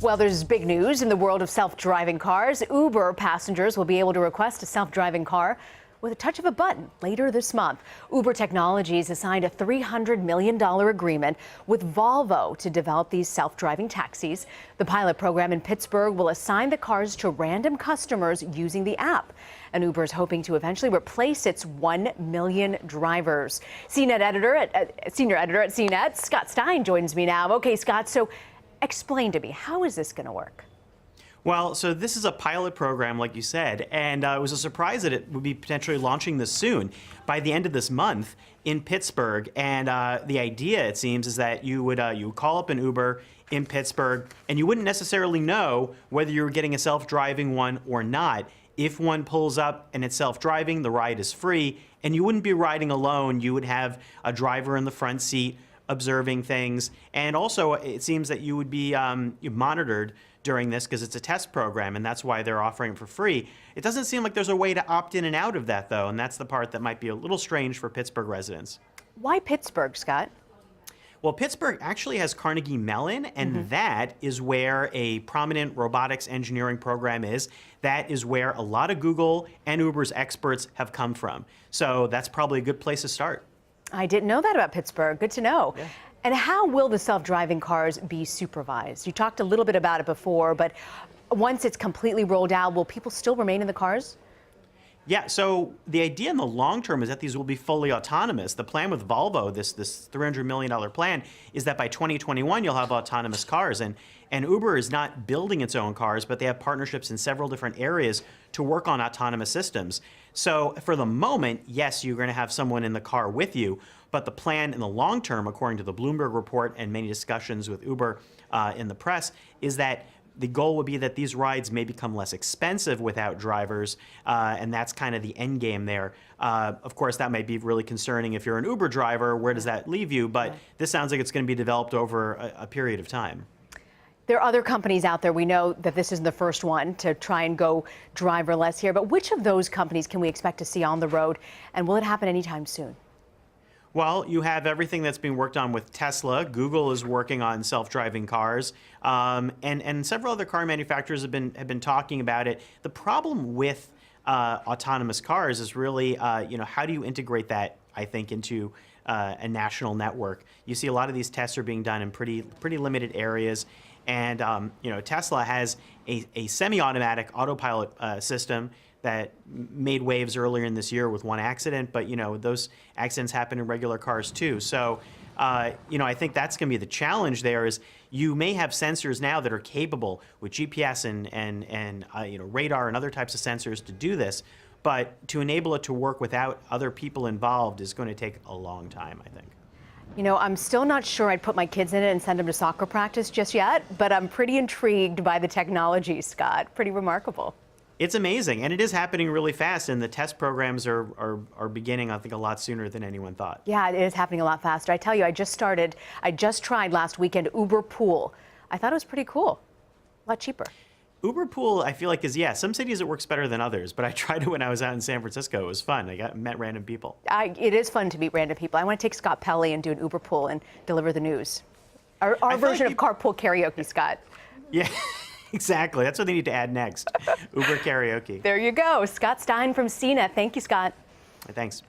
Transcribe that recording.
Well, there's big news in the world of self-driving cars. Uber passengers will be able to request a self-driving car with a touch of a button later this month. Uber Technologies has signed a $300 million agreement with Volvo to develop these self-driving taxis. The pilot program in Pittsburgh will assign the cars to random customers using the app. And Uber is hoping to eventually replace its 1 million drivers. Senior editor at CNET, Scott Stein, joins me now. Okay, Scott, so explain to me, how is this going to work? Well, so this is a pilot program, like you said, and it was a surprise that it would be potentially launching this soon, by the end of this month in Pittsburgh. And the idea, it seems, is that you would call up an Uber in Pittsburgh, and you wouldn't necessarily know whether you were getting a self-driving one or not. If one pulls up and it's self-driving, the ride is free, and you wouldn't be riding alone. You would have a driver in the front seat observing things, and also it seems that you would be monitored during this because it's a test program, and that's why they're offering it for free. It doesn't seem like there's a way to opt in and out of that, though, and that's the part that might be a little strange for Pittsburgh residents. Why Pittsburgh, Scott? Well, Pittsburgh actually has Carnegie Mellon, and that is where a prominent robotics engineering program is. That is where a lot of Google and Uber's experts have come from. So that's probably a good place to start. I didn't know that about Pittsburgh. Good to know. Yeah. And how will the self-driving cars be supervised? You talked a little bit about it before, but once it's completely rolled out, will people still remain in the cars? Yeah, so the idea in the long term is that these will be fully autonomous. The plan with Volvo, this $300 million plan, is that by 2021 you'll have autonomous cars. And Uber is not building its own cars, but they have partnerships in several different areas to work on autonomous systems. So for the moment, yes, you're going to have someone in the car with you, but the plan in the long term, according to the Bloomberg report and many discussions with Uber in the press, is that the goal would be that these rides may become less expensive without drivers, and that's kind of the end game there. Of course, that might be really concerning if you're an Uber driver. Where does that leave you? But this sounds like it's going to be developed over a period of time. There are other companies out there. We know that this isn't the first one to try and go driverless here, but which of those companies can we expect to see on the road, and will it happen anytime soon? Well, you have everything that's being worked on with Tesla. Google is working on self-driving cars, and several other car manufacturers have been talking about it. The problem with autonomous cars is really, how do you integrate that, I think, into a national network? You see a lot of these tests are being done in pretty limited areas, and Tesla has a semi-automatic autopilot system that made waves earlier in this year with one accident, but those accidents happen in regular cars too. So I think that's going to be the challenge there. Is you may have sensors now that are capable with GPS and radar and other types of sensors to do this, but to enable it to work without other people involved is going to take a long time, I think. I'm still not sure I'd put my kids in it and send them to soccer practice just yet, but I'm pretty intrigued by the technology, Scott. Pretty remarkable. It's amazing, and it is happening really fast, and the test programs are beginning, I think, a lot sooner than anyone thought. Yeah, it is happening a lot faster. I tell you, I just tried last weekend Uber Pool. I thought it was pretty cool. A lot cheaper. Uber Pool, I feel like, some cities it works better than others, but I tried it when I was out in San Francisco. It was fun. I met random people. It is fun to meet random people. I want to take Scott Pelley and do an Uber Pool and deliver the news. Our version of carpool karaoke, Scott. Yeah. Exactly. That's what they need to add next. Uber karaoke. There you go. Scott Stein from CNET. Thank you, Scott. Thanks.